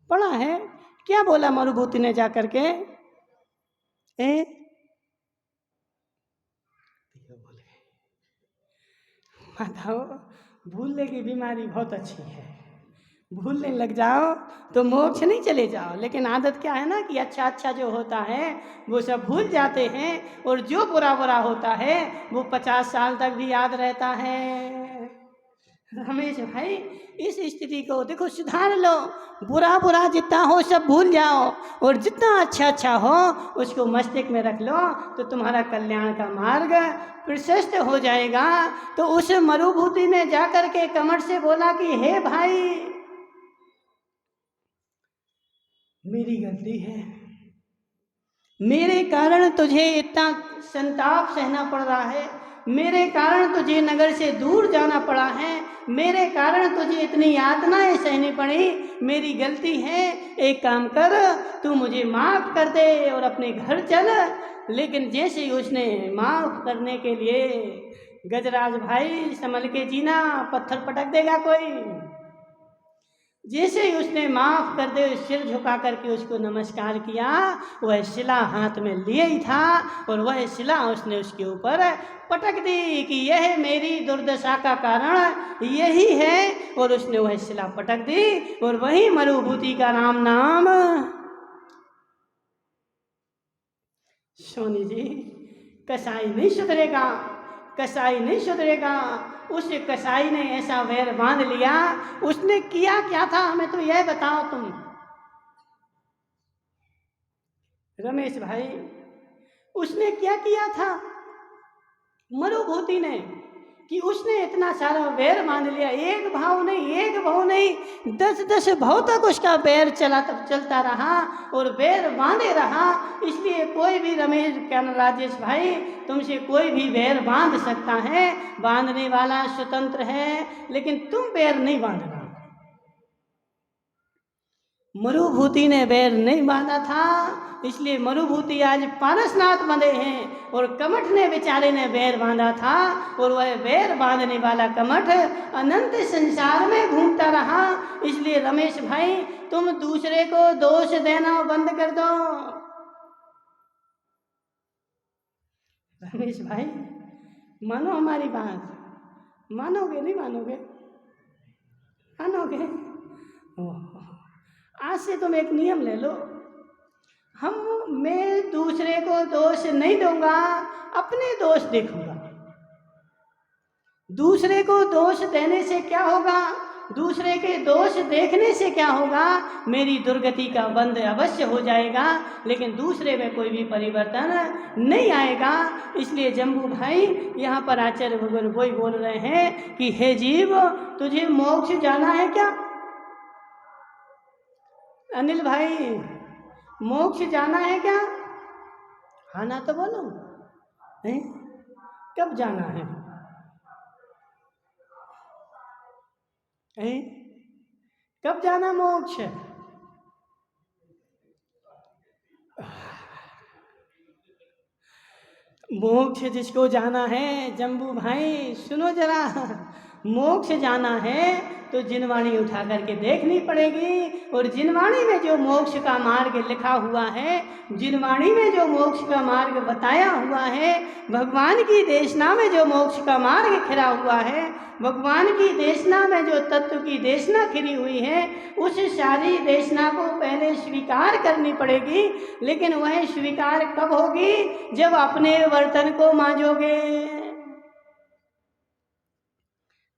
पढ़ा है? क्या बोला मरुभूति ने जाकर के? माताओं, भूलने की बीमारी बहुत अच्छी है, भूलने लग जाओ तो मोक्ष नहीं चले जाओ, लेकिन आदत क्या है ना कि अच्छा अच्छा जो होता है वो सब भूल जाते हैं, और जो बुरा बुरा होता है वो 50 साल तक भी याद रहता है। रमेश भाई, इस स्थिति को देखो, सुधार लो, बुरा बुरा जितना हो सब भूल जाओ, और जितना अच्छा अच्छा हो उसको मस्तिष्क में रख लो, तो तुम्हारा कल्याण का मार्ग प्रशस्त हो जाएगा। तो उस मरुभूति ने जाकर के कमर से बोला कि हे भाई, मेरी गलती है, मेरे कारण तुझे इतना संताप सहना पड़ रहा है, मेरे कारण तुझे नगर से दूर जाना पड़ा है, मेरे कारण तुझे इतनी यातनाएं सहनी पड़ी, मेरी गलती है, एक काम कर, तू मुझे माफ़ कर दे और अपने घर चल। लेकिन जैसे ही उसने माफ़ करने के लिए, गजराज भाई संभल के जीना, पत्थर पटक देगा कोई। जैसे ही उसने माफ़ कर दे, सिर झुका करके उसको नमस्कार किया, वह शिला हाथ में लिए ही था, और वह शिला उसने उसके ऊपर पटक दी कि यह मेरी दुर्दशा का कारण यही है, और उसने वह शिला पटक दी, और वही मरुभूति का राम नाम। सोनी जी, कसाई नहीं सुधरेगा, कसाई नहीं सुधरेगा। उस कसाई ने ऐसा वैर बांध लिया, उसने किया क्या था हमें तो यह बताओ तुम। रमेश भाई, उसने क्या किया था मरुभूति ने, कि उसने इतना सारा वैर बांध लिया, एक भाव नहीं, एक भाव नहीं, 10-10 भाव तक उसका वैर चलता रहा और वैर बांधे रहा। इसलिए कोई भी, रमेश क्या राजेश भाई, तुमसे कोई भी वैर बांध सकता है, बांधने वाला स्वतंत्र है, लेकिन तुम वैर नहीं बांधना। मरुभूति ने वैर नहीं बांधा था, इसलिए मरुभूति आज पारसनाथ बंधे हैं, और कमठ ने बेचारे ने वैर बांधा था, और वह वैर बांधने वाला कमठ अनंत संसार में घूमता रहा। इसलिए रमेश भाई, तुम दूसरे को दोष देना बंद कर दो। रमेश भाई, मानो हमारी बात, मानोगे नहीं मानोगे? मानोगे? आज से तुम एक नियम ले लो, मैं दूसरे को दोष नहीं दूंगा, अपने दोष देखूंगा। दूसरे को दोष देने से क्या होगा? दूसरे के दोष देखने से क्या होगा, मेरी दुर्गति का बंद अवश्य हो जाएगा, लेकिन दूसरे में कोई भी परिवर्तन नहीं आएगा। इसलिए जम्बू भाई यहाँ पर आचार्य भगवान वही बोल रहे हैं कि हे जीव, तुझे मोक्ष जाना है क्या? अनिल भाई, मोक्ष जाना है क्या? हाँ ना तो बोलो, नहीं? कब जाना है? कब जाना मोक्ष? मोक्ष जिसको जाना है जम्बू भाई, सुनो जरा, मोक्ष जाना है तो जिनवाणी उठा करके देखनी पड़ेगी। और जिनवाणी में जो मोक्ष का मार्ग लिखा हुआ है, जिनवाणी में जो मोक्ष का मार्ग बताया हुआ है, भगवान की देशना में जो मोक्ष का मार्ग खिरा हुआ है, भगवान की देशना में जो तत्व की देशना खिरी हुई है, उस सारी देशना को पहले स्वीकार करनी पड़ेगी। लेकिन वह स्वीकार कब होगी? जब अपने वर्तन को मांजोगे।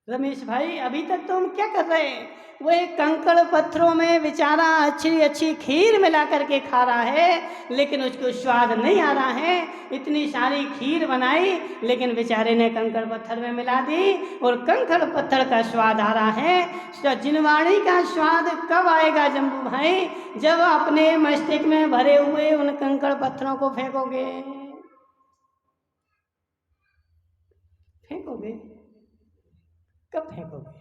रमेश भाई, अभी तक तो हम क्या कर रहे हैं? वो एक कंकड़ पत्थरों में बेचारा अच्छी अच्छी खीर मिला करके खा रहा है, लेकिन उसको स्वाद नहीं आ रहा है। इतनी सारी खीर बनाई, लेकिन बेचारे ने कंकड़ पत्थर में मिला दी और कंकड़ पत्थर का स्वाद आ रहा है। तो जिनवाणी का स्वाद कब आएगा जम्बू भाई? जब अपने मस्तिष्क में भरे हुए उन कंकड़ पत्थरों को फेंकोगे। फेंकोगे कब फेंकोगे?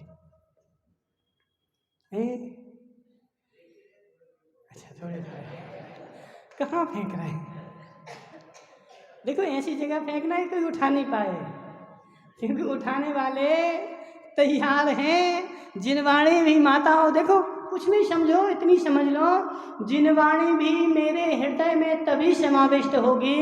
अच्छा, थोड़े कहाँ फेंक रहे हैं? देखो, ऐसी जगह फेंकना है कोई उठा नहीं पाए, क्योंकि उठाने वाले तैयार हैं। जिनवाणी भी माताओं, देखो कुछ नहीं समझो, इतनी समझ लो, जिनवाणी भी मेरे हृदय में तभी समाविष्ट होगी,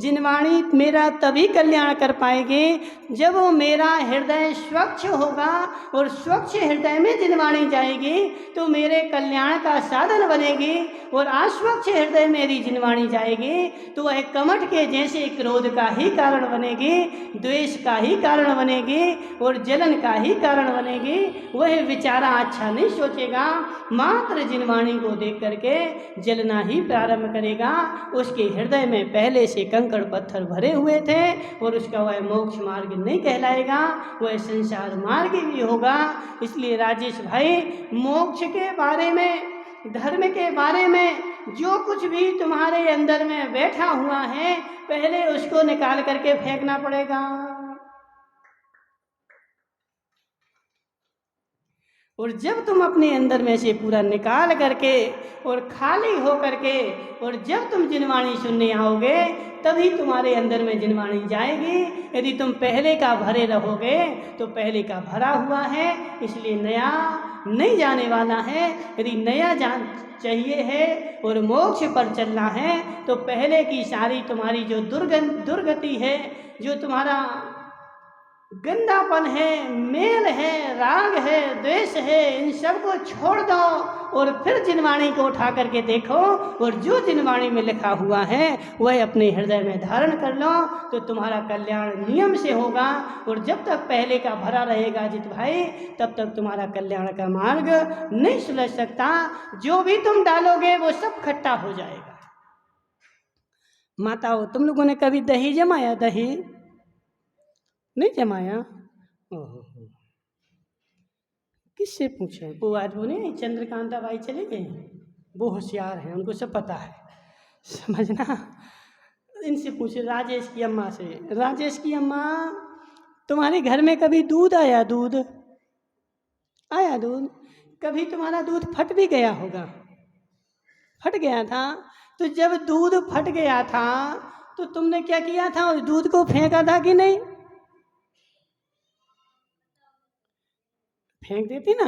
जिनवाणी मेरा तभी कल्याण कर पाएगी जब वो मेरा हृदय स्वच्छ होगा। और स्वच्छ हृदय में जिनवाणी जाएगी तो मेरे कल्याण का साधन बनेगी। और अस्वच्छ हृदय मेरी जिनवाणी जाएगी तो वह कमठ के जैसे क्रोध का ही कारण बनेगी, द्वेष का ही कारण बनेगी और जलन का ही कारण बनेगी। वह बेचारा अच्छा नहीं सोचेगा, मात्र जिनवाणी को देख करके जलना ही प्रारंभ करेगा। उसके हृदय में पहले से कंकड़ पत्थर भरे हुए थे और उसका वह मोक्ष मार्ग नहीं कहलाएगा, वह संसार मार्ग भी होगा। इसलिए राजेश भाई, मोक्ष के बारे में, धर्म के बारे में जो कुछ भी तुम्हारे अंदर में बैठा हुआ है, पहले उसको निकाल करके फेंकना पड़ेगा। और जब तुम अपने अंदर में से पूरा निकाल करके और खाली हो करके और जब तुम जिनवाणी सुनने आओगे, तभी तुम्हारे अंदर में जिनवाणी जाएगी। यदि तुम पहले का भरे रहोगे तो पहले का भरा हुआ है, इसलिए नया नहीं जाने वाला है। यदि नया जान चाहिए है और मोक्ष पर चलना है तो पहले की सारी तुम्हारी जो दुर्गति है, जो तुम्हारा गंदापन है, मेल है, राग है, द्वेष है, इन सब को छोड़ दो और फिर जिनवाणी को उठा करके देखो और जो जिनवाणी में लिखा हुआ है वह अपने हृदय में धारण कर लो तो तुम्हारा कल्याण नियम से होगा। और जब तक पहले का भरा रहेगा अजित भाई, तब तक तुम्हारा कल्याण का मार्ग नहीं सुलझ सकता। जो भी तुम डालोगे वो सब खट्टा हो जाएगा। माताओं, तुम लोगों ने कभी दही जमाया? दही नहीं जमाया? ओहो, किससे पूछे? वो आज वो नहीं, चंद्रकांता बाई चले गए, वो होशियार हैं, उनको सब पता है, समझना। इनसे पूछे, राजेश की अम्मा से। राजेश की अम्मा, तुम्हारे घर में कभी दूध आया? दूध आया? दूध कभी तुम्हारा दूध फट भी गया होगा? फट गया था? तो जब दूध फट गया था तो तुमने क्या किया था? उस दूध को फेंका था कि नहीं? फेंक देती ना।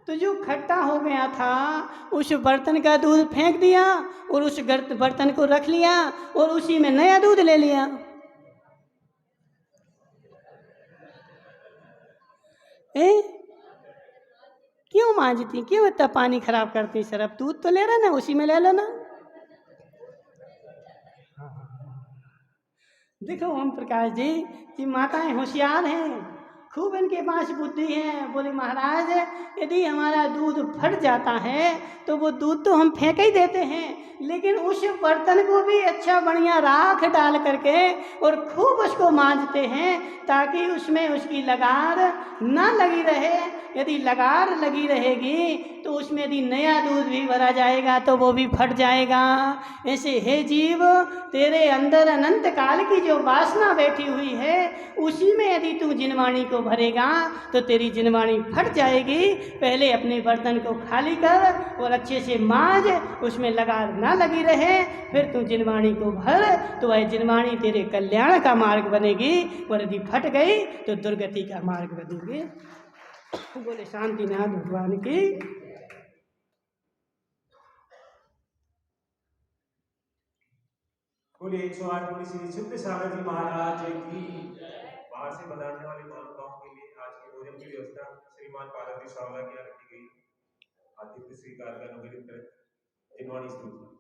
तो जो खट्टा हो गया था उस बर्तन का दूध फेंक दिया और उस बर्तन को रख लिया और उसी में नया दूध ले लिया। क्यों मांजती? क्यों इतना पानी खराब करती? सिर्फ दूध तो ले रहा ना, उसी में ले लो ना। देखो ओम प्रकाश जी, कि माताएं होशियार हैं, खूब इनके पास बुद्धि है। बोले महाराज यदि हमारा दूध फट जाता है तो वो दूध तो हम फेंक ही देते हैं, लेकिन उस बर्तन को भी अच्छा बढ़िया राख डाल करके और खूब उसको मांजते हैं ताकि उसमें उसकी लगार ना लगी रहे। यदि लगार लगी रहेगी तो उसमें यदि नया दूध भी भरा जाएगा तो वो भी फट जाएगा। ऐसे हे जीव, तेरे अंदर अनंत काल की जो वासना बैठी हुई है उसी में यदि तू जिनवाणी को भरेगा तो तेरी जिनवाणी फट जाएगी। पहले अपने बर्तन को खाली कर और अच्छे से मांज, उसमें लगार ना लगी रहे, फिर तू जिनवाणी को भर तो वह जिनवाणी तेरे कल्याण का मार्ग बनेगी, और यदि फट गई तो दुर्गति का मार्ग बनेगी। बोले शांतिनाथ भगवान की। बोले 108 बोले श्री सिद्ध सागर जी महाराज की। बाहर से पधारने वाले मानवताओं के लिए आज के भोजन की व्यवस्था श्रीमान पार्वती सावला की यहाँ रखी गई। आतिथ्य स्वीकार का अनुग्रहित करें। जिनवाणी स्तुति।